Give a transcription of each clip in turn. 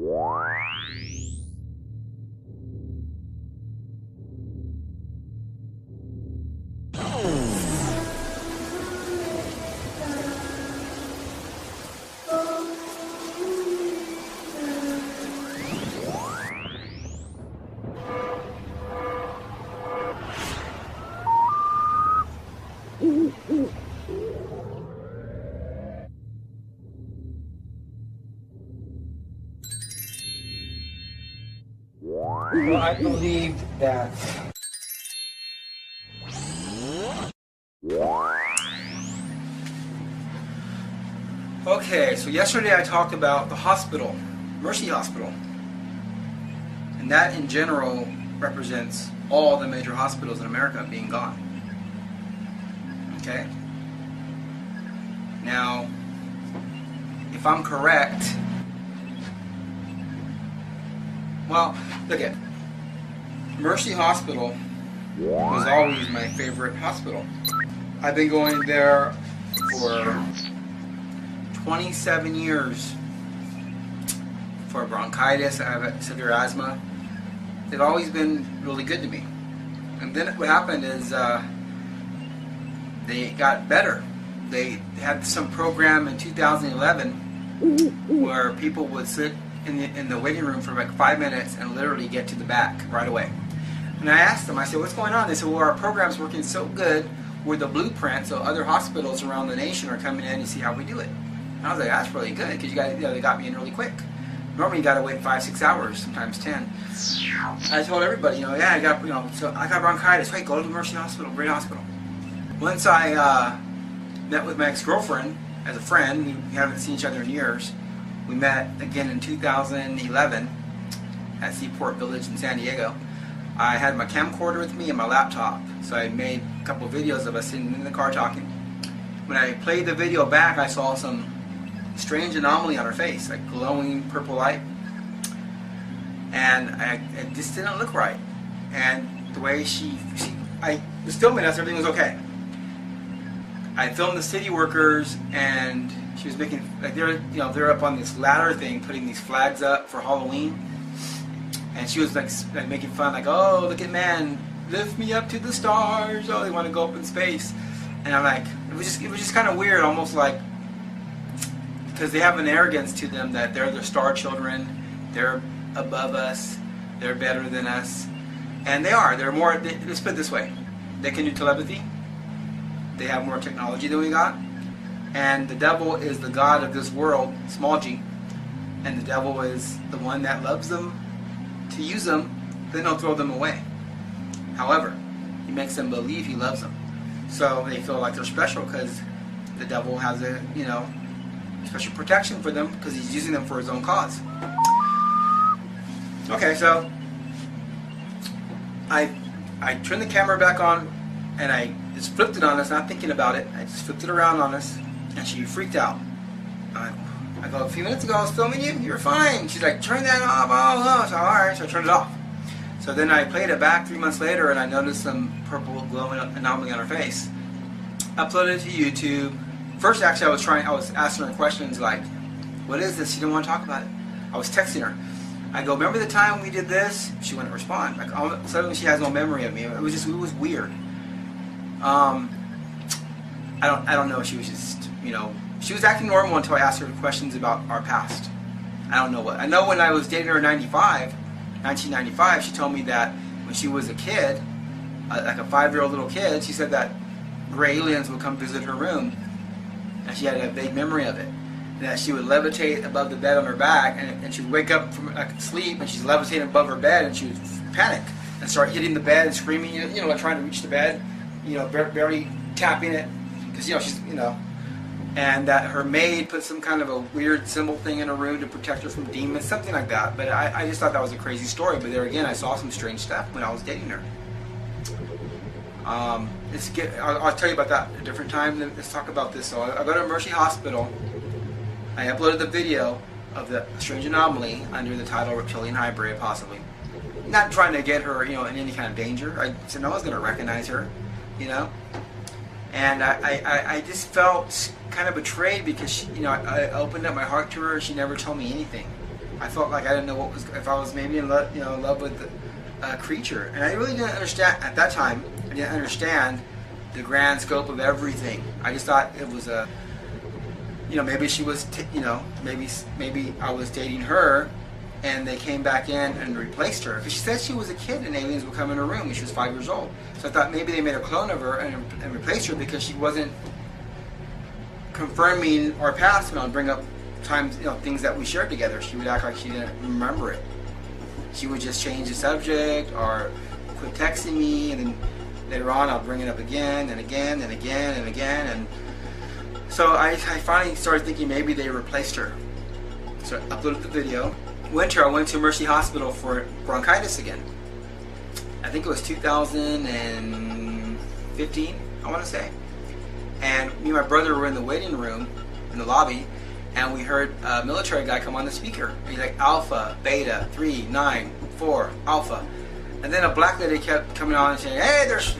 Well, I believe that okay, so yesterday I talked about the hospital, Mercy Hospital. And that in general represents all the major hospitals in America being gone. Okay? Now, if I'm correct, well, look at Mercy Hospital was always my favorite hospital. I've been going there for 27 years for bronchitis. I have severe asthma. They've always been really good to me. And then what happened is they got better. They had some program in 2011 where people would sit in the waiting room for like 5 minutes and literally get to the back right away. And I asked them, I said, what's going on? They said, well, our program's working so good, we're the blueprint, so other hospitals around the nation are coming in to see how we do it. And I was like, that's really good, because you guys, they got me in really quick. Normally you got to wait 5-6 hours, sometimes 10. I told everybody, yeah, I got, so I got bronchitis. Wait, go to the Mercy Hospital, great hospital. Once I met with my ex-girlfriend as a friend, we haven't seen each other in years. We met again in 2011 at Seaport Village in San Diego. I had my camcorder with me and my laptop, so I made a couple of videos of us sitting in the car talking. When I played the video back, I saw some strange anomaly on her face, like glowing purple light, and it just didn't look right. And the way I was filming us, everything was okay. I filmed the city workers, and she was making, like, they're up on this ladder thing, putting these flags up for Halloween, and she was like making fun, like, oh, look at man, lift me up to the stars. Oh, they want to go up in space. And I'm like, it was just kind of weird, almost like, because they have an arrogance to them that they're the star children, they're above us, they're better than us, and they are. They're more. Let's put it this way: they can do telepathy. They have more technology than we got, and the devil is the god of this world, small g, and the devil is the one that loves them to use them, then he'll throw them away. However, he makes them believe he loves them, so they feel like they're special because the devil has a special protection for them because he's using them for his own cause. Okay, so I turned the camera back on and I just flipped it on us, not thinking about it. I just flipped it around on us, and she freaked out. I go, a few minutes ago I was filming you, you were fine. She's like, turn that off. Oh, so alright, so I turned it off. So then I played it back 3 months later, and I noticed some purple glowing anomaly on her face. Uploaded it to YouTube. First, actually, I was asking her questions like, what is this? She didn't want to talk about it. I was texting her. I go, remember the time we did this? She wouldn't respond. Like, suddenly she has no memory of me. It was weird. I don't know. She was just, she was acting normal until I asked her questions about our past. I don't know what. I know when I was dating her in 1995, she told me that when she was a kid, like a 5-year-old little kid, she said that gray aliens would come visit her room, and she had a vague memory of it. And that she would levitate above the bed on her back, and she would wake up from sleep, and she's levitating above her bed, and she would panic and start hitting the bed and screaming, like trying to reach the bed, barely tapping it, because she's and that her maid put some kind of a weird symbol thing in her room to protect her from demons, something like that. But I just thought that was a crazy story. But there again, I saw some strange stuff when I was dating her. I'll tell you about that at a different time. Let's talk about this. So I go to Mercy Hospital. I uploaded the video of the strange anomaly under the title Reptilian Hybrid, possibly. Not trying to get her, in any kind of danger. I said no one's going to recognize her, And I just felt kind of betrayed because she, I opened up my heart to her. She never told me anything. I felt like I didn't know what was, if I was maybe in love, in love with a creature. And I really didn't understand, at that time, I didn't understand the grand scope of everything. I just thought it was a, maybe she was, maybe I was dating her, and they came back in and replaced her. Because she said she was a kid and aliens would come in her room when she was 5 years old. So I thought maybe they made a clone of her and replaced her because she wasn't confirming our past, bring up times, things that we shared together. She would act like she didn't remember it. She would just change the subject or quit texting me, and then later on I'll bring it up again and again and again and again. And so I finally started thinking maybe they replaced her. So I uploaded the video. Winter, I went to Mercy Hospital for bronchitis again. I think it was 2015, I want to say. And me and my brother were in the waiting room, in the lobby, and we heard a military guy come on the speaker. And he's like, Alpha, Beta, 3, 9, 4, Alpha. And then a black lady kept coming on and saying, hey, there's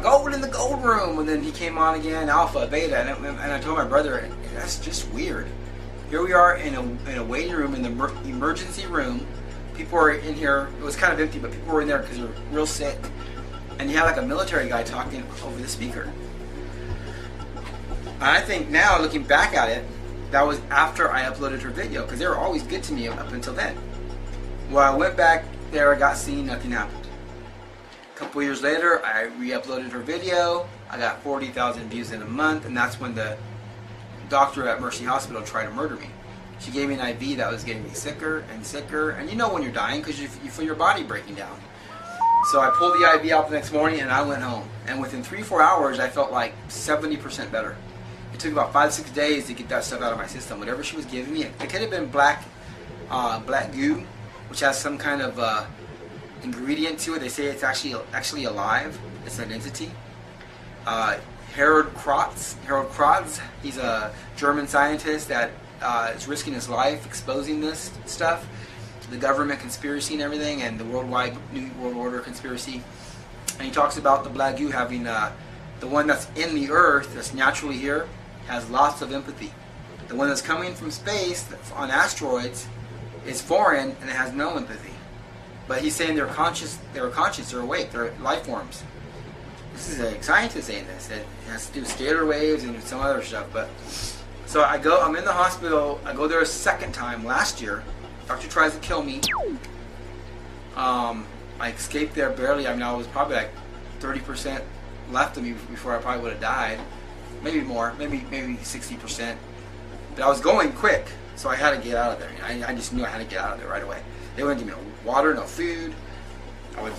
gold in the gold room. And then he came on again, Alpha, Beta. And I told my brother, that's just weird. Here we are in a waiting room, in the emergency room. People were in here. It was kind of empty, but people were in there because they were real sick. And you had like a military guy talking over the speaker. I think now, looking back at it, that was after I uploaded her video, because they were always good to me up until then. Well, I went back there, I got seen, nothing happened. A couple years later, I re-uploaded her video. I got 40,000 views in a month, and that's when the doctor at Mercy Hospital tried to murder me. She gave me an IV that was getting me sicker and sicker, and you know when you're dying because you feel your body breaking down. So I pulled the IV out the next morning and I went home. And within 3-4 hours, I felt like 70% better. It took about 5-6 days to get that stuff out of my system. Whatever she was giving me, it could have been black goo, which has some kind of ingredient to it. They say it's actually alive. It's an entity. Harold Kratz, he's a German scientist that is risking his life exposing this stuff, the government conspiracy and everything, and the worldwide New World Order conspiracy. And he talks about the black goo having the one that's in the earth, that's naturally here, has lots of empathy. The one that's coming from space, that's on asteroids, is foreign and it has no empathy. But he's saying they're conscious, they're awake, they're life forms. This is a scientist saying this. It has to do with scalar waves and some other stuff. But so I'm in the hospital. I go there a second time last year. Doctor tries to kill me. I escaped there barely. I was probably like 30% left of me before I probably would have died. Maybe more, maybe 60%. But I was going quick, so I had to get out of there. I just knew I had to get out of there right away. They wouldn't give me no water, no food. I would,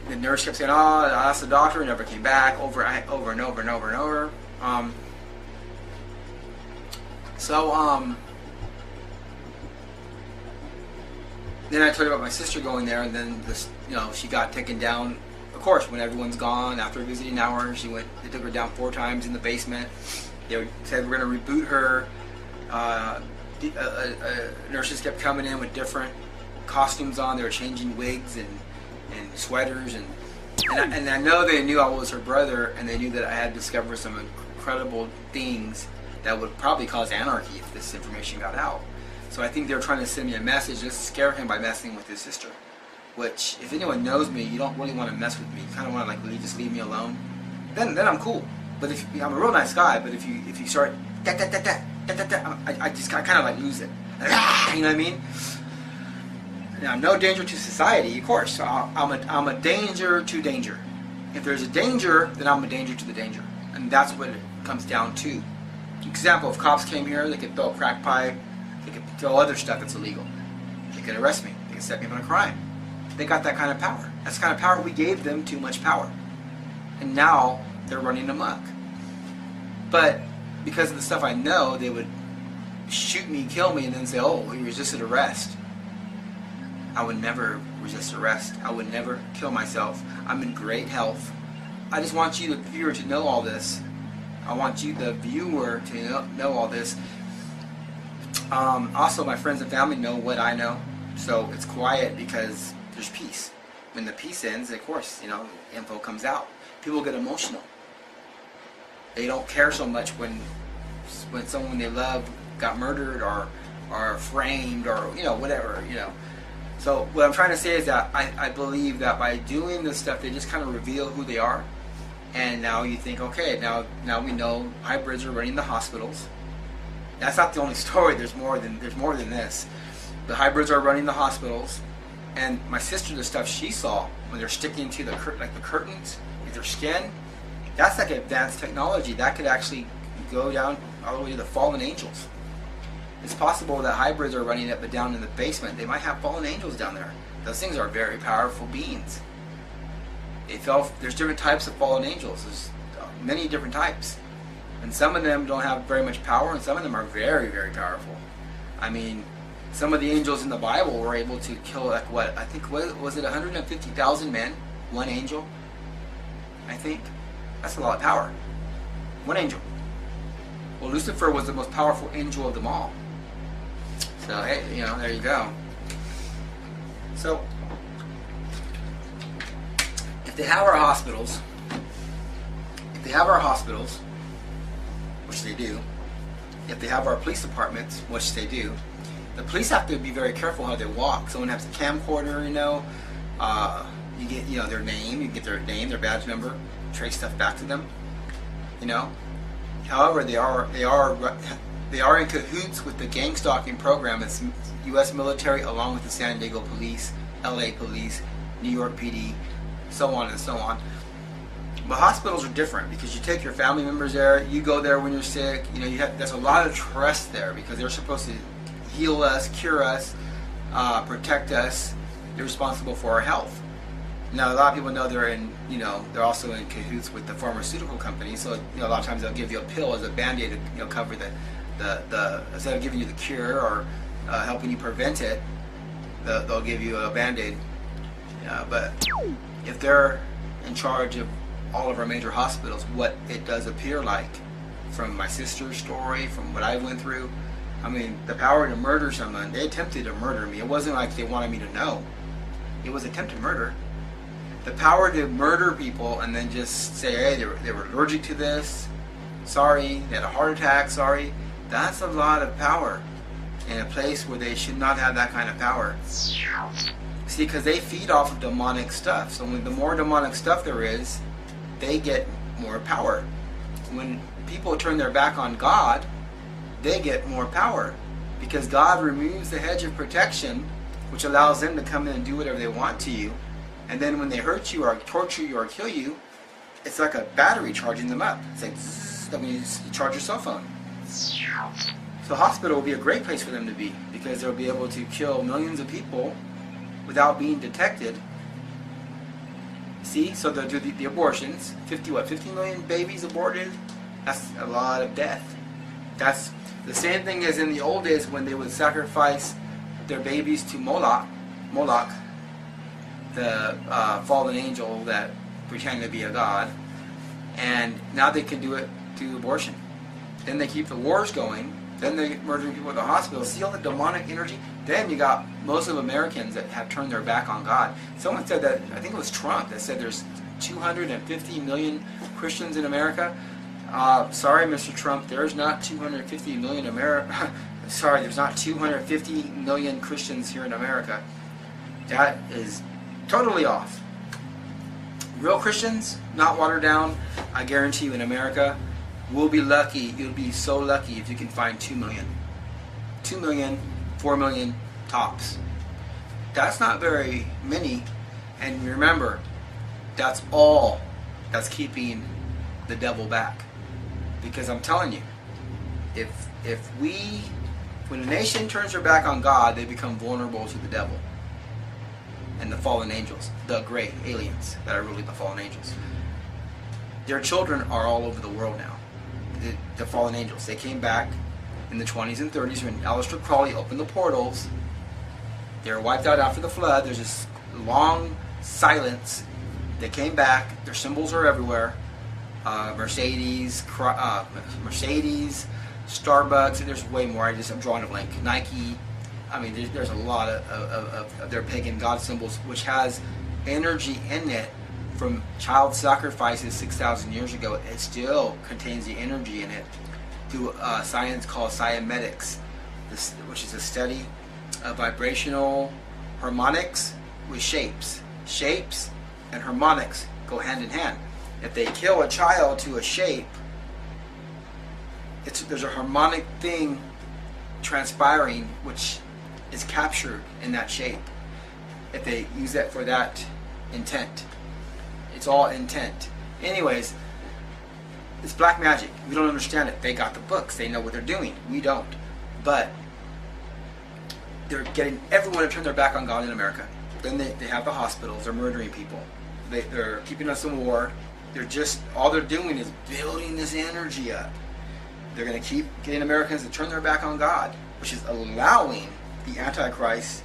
the nurse kept saying, "Oh, I asked the doctor," and never came back. Over and over and over and over. Then I told you about my sister going there, and then she got taken down. Of course, when everyone's gone after a visiting hour, they took her down 4 times in the basement. They said we're going to reboot her. Nurses kept coming in with different costumes on. They were changing wigs and sweaters, and I know they knew I was her brother, and they knew that I had discovered some incredible things that would probably cause anarchy if this information got out. So I think they were trying to send me a message just to scare him by messing with his sister. Which, if anyone knows me, you don't really want to mess with me. You kind of want to really just leave me alone. Then I'm cool. But I'm a real nice guy. But if you start I kind of lose it. You know what I mean? Now, I'm no danger to society, of course. So I'm a danger to danger. If there's a danger, then I'm a danger to the danger, and that's what it comes down to. Example: if cops came here, they could throw a crack pipe, they could throw other stuff that's illegal. They could arrest me. They could set me up on a crime. They got that kind of power. That's the kind of power. We gave them too much power, and now they're running amok. But because of the stuff I know, they would shoot me, kill me, and then say, "Oh, you resisted arrest." I would never resist arrest. I would never kill myself. I'm in great health. I just want you, the viewer, to know all this. I want you, the viewer, to know all this. Also, my friends and family know what I know, so it's quiet because there's peace. When the peace ends, of course, info comes out. People get emotional. They don't care so much when someone they love got murdered or or framed, or whatever. So what I'm trying to say is that I believe that by doing this stuff, they just kind of reveal who they are. And now you think, okay, now we know hybrids are running the hospitals. That's not the only story. There's more than this. The hybrids are running the hospitals, and my sister, the stuff she saw when they're sticking to the curtains with their skin, that's like advanced technology that could actually go down all the way to the fallen angels. It's possible that hybrids are running it, but down in the basement they might have fallen angels down there. Those things are very powerful beings. There's different types of fallen angels. There's many different types. And some of them don't have very much power, and some of them are very, very powerful. I mean, some of the angels in the Bible were able to kill, was it 150,000 men? One angel? I think. That's a lot of power. One angel. Well, Lucifer was the most powerful angel of them all. So, hey, there you go. So, if they have our hospitals, which they do, if they have our police departments, which they do, the police have to be very careful how they walk. Someone has a camcorder, you get, their name, you get their name, their badge number, trace stuff back to them, However, they are in cahoots with the gang stalking program. It's U.S. military along with the San Diego police, L.A. police, New York PD, so on and so on. But hospitals are different because you take your family members there, you go there when you're sick, there's a lot of trust there because they're supposed to heal us, cure us, protect us. They're responsible for our health. Now, a lot of people know they're also in cahoots with the pharmaceutical companies. So, a lot of times they'll give you a pill as a Band-Aid to cover the instead of giving you the cure or helping you prevent it, they'll give you a Band-Aid. But if they're in charge of all of our major hospitals, what it does appear like, from my sister's story, from what I went through, I mean, the power to murder someone, they attempted to murder me. It wasn't like they wanted me to know. It was attempted murder. The power to murder people and then just say, hey, they were allergic to this, sorry, they had a heart attack, sorry, that's a lot of power in a place where they should not have that kind of power. See, because they feed off of demonic stuff. So when the more demonic stuff there is, they get more power. When people turn their back on God, they get more power because God removes the hedge of protection, which allows them to come in and do whatever they want to you. And then when they hurt you or torture you or kill you, it's like a battery charging them up. It's like zzz, that means you charge your cell phone. So hospital will be a great place for them to be because they'll be able to kill millions of people without being detected. See, so they'll do the abortions. 50 million babies aborted? That's a lot of death. That's the same thing as in the old days when they would sacrifice their babies to Moloch, the fallen angel that pretended to be a god, and now they can do it to abortion. Then they keep the wars going, then they're murdering people at the hospital. See all the demonic energy? Then you got most of Americans that have turned their back on God. Someone said that, I think it was Trump, that said there's 250 million Christians in America. Sorry, Mr. Trump, there's not 250 million Sorry, there's not 250 million Christians here in America. That is totally off. Real Christians, not watered down, I guarantee you in America, will be lucky. You'll be so lucky if you can find 2 million. 2 million, 4 million tops. That's not very many. And remember, that's all that's keeping the devil back. Because I'm telling you, when a nation turns their back on God, they become vulnerable to the devil and the fallen angels, the gray aliens that are really the fallen angels. Their children are all over the world now. The fallen angels. They came back in the 20s and 30s when Aleister Crowley opened the portals. They were wiped out after the flood. There's this long silence. They came back. Their symbols are everywhere. Mercedes, Starbucks, and there's way more. I'm drawing a blank. Nike. I mean, there's a lot of their pagan god symbols, which has energy in it from child sacrifices 6,000 years ago. It still contains the energy in it through science called cymetics. which is a study of vibrational harmonics with shapes. Shapes and harmonics go hand in hand. If they kill a child to a shape, there's a harmonic thing transpiring which is captured in that shape. If they use that for that intent, it's all intent. Anyways, it's black magic. We don't understand it. They got the books. They know what they're doing. We don't. But they're getting everyone to turn their back on God in America. Then they have the hospitals. They're murdering people. They're keeping us in war. All they're doing is building this energy up. They're going to keep getting Americans to turn their back on God, which is allowing the Antichrist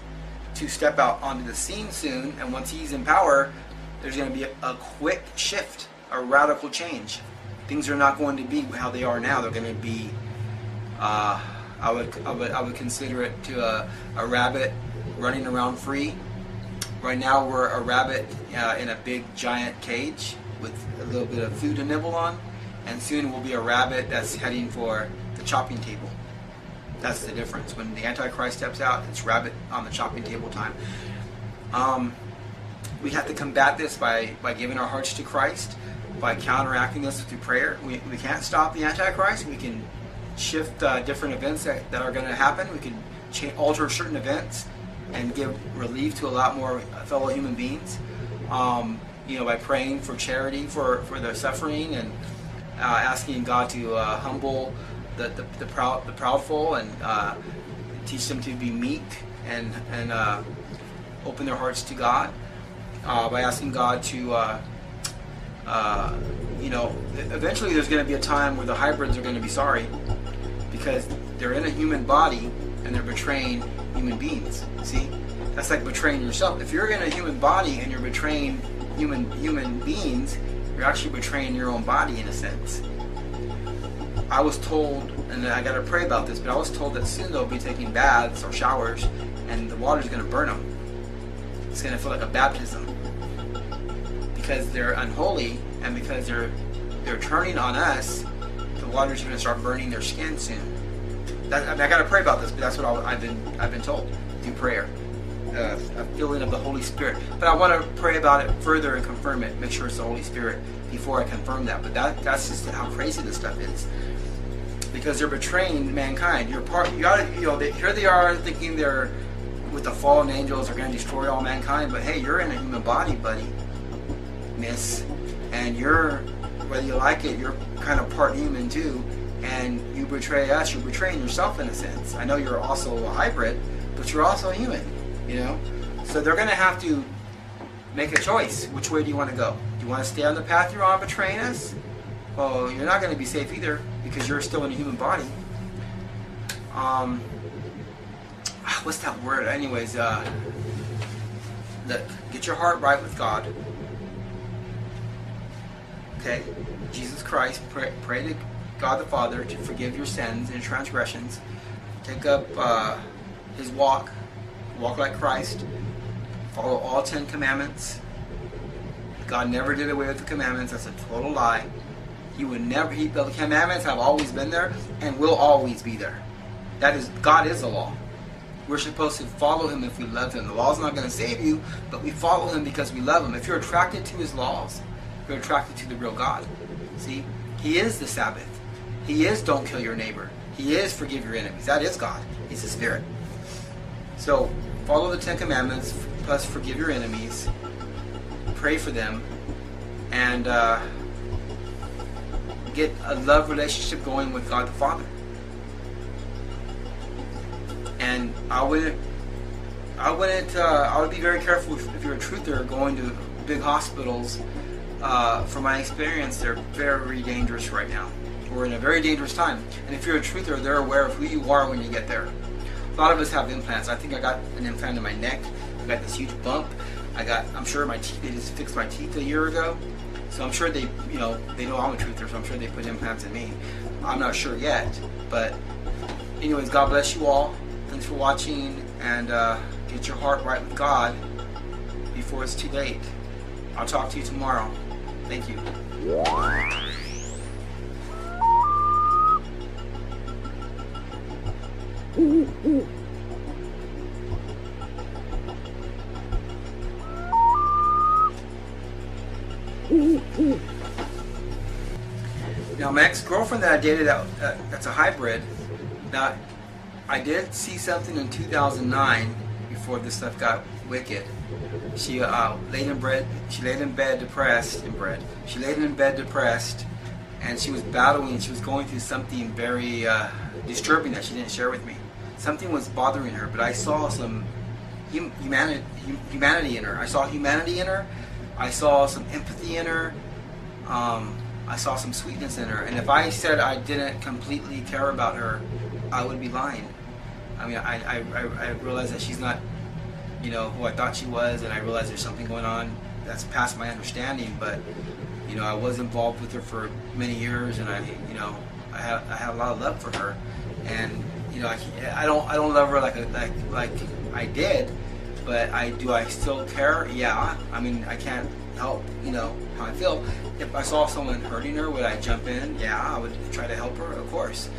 to step out onto the scene soon. And once he's in power, there's going to be a quick shift, a radical change. Things are not going to be how they are now. They're going to be, I would consider it to a rabbit running around free. Right now we're a rabbit in a big giant cage with a little bit of food to nibble on, and soon we'll be a rabbit that's heading for the chopping table. That's the difference. When the Antichrist steps out, it's rabbit on the chopping table time. We have to combat this by giving our hearts to Christ, by counteracting this through prayer. We can't stop the Antichrist. We can shift different events that are going to happen. We can alter certain events and give relief to a lot more fellow human beings. By praying for charity for their suffering, and asking God to humble the proudful, and teach them to be meek and open their hearts to God, by asking God to eventually there's going to be a time where the hybrids are going to be sorry, because they're in a human body and they're betraying human beings. See, that's like betraying yourself. If you're in a human body and you're betraying human beings, you're actually betraying your own body in a sense. I was told, and I got to pray about this, but I was told that soon they'll be taking baths or showers, and the water's going to burn them. It's going to feel like a baptism, because they're unholy, and because they're turning on us. The water's going to start burning their skin soon. I got to pray about this, but that's what I've been told through prayer. A feeling of the Holy Spirit. But I want to pray about it further and confirm it, make sure it's the Holy Spirit before I confirm that. But that's just how crazy this stuff is, because they're betraying mankind. Here they are thinking they're with the fallen angels are going to destroy all mankind. But hey, you're in a human body, buddy, miss, and whether you like it, you're kind of part human too. And you betray us, you're betraying yourself in a sense. I know you're also a hybrid, but you're also human. So they're going to have to make a choice. Which way do you want to go? Do you want to stay on the path you're on, betraying us? Well, you're not going to be safe either, because you're still in a human body. What's that word? Anyways, get your heart right with God. Okay? Jesus Christ, pray to God the Father to forgive your sins and transgressions. Take up His walk like Christ. Follow all 10 commandments. God never did away with the commandments. That's a total lie. He would never. The commandments have always been there and will always be there. God is the law. We're supposed to follow Him if we love Him. The law's not going to save you, but we follow Him because we love Him. If you're attracted to His laws, you're attracted to the real God. See, He is the Sabbath. He is don't kill your neighbor. He is forgive your enemies. That is God. He's the Spirit. So follow the 10 commandments, plus forgive your enemies, pray for them, and get a love relationship going with God the Father. And I would be very careful if you're a truther going to big hospitals. From my experience, they're very dangerous right now. We're in a very dangerous time. And if you're a truther, they're aware of who you are when you get there. A lot of us have implants. I think I got an implant in my neck. I got this huge bump. I'm sure my teeth, they just fixed my teeth a year ago. So I'm sure they know I'm a truther, so I'm sure they put implants in me. I'm not sure yet. But anyways, God bless you all. Thanks for watching, and get your heart right with God before it's too late. I'll talk to you tomorrow. Thank you. Now, my ex-girlfriend that I dated, that's a hybrid. Now, I did see something in 2009 before this stuff got wicked. She laid in bed. She laid in bed depressed. She laid in bed depressed, and she was battling. She was going through something very disturbing that she didn't share with me. Something was bothering her, but I saw some humanity in her. I saw humanity in her. I saw some empathy in her. I saw some sweetness in her. And if I said I didn't completely care about her, I would be lying. I mean, I realized that she's not, you know, who I thought she was, and I realized there's something going on that's past my understanding. But, you know, I was involved with her for many years, and I have a lot of love for her. And, you know, I don't love her like I did, but do I still care? Yeah. I mean, I can't help, you know, how I feel. If I saw someone hurting her, would I jump in? Yeah, I would try to help her, of course.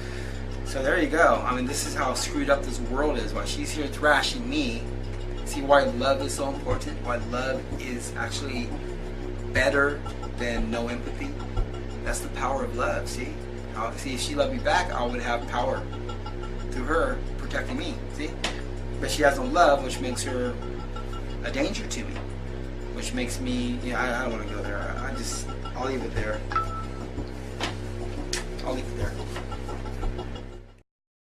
So there you go. I mean, this is how screwed up this world is. Why she's here thrashing me. See why love is so important? Why love is actually better than no empathy? That's the power of love, see? See, if she loved me back, I would have power through her protecting me, see? But she has no love, which makes her a danger to me. Which makes me, you know, I don't want to go there. I'll leave it there. I'll leave it there.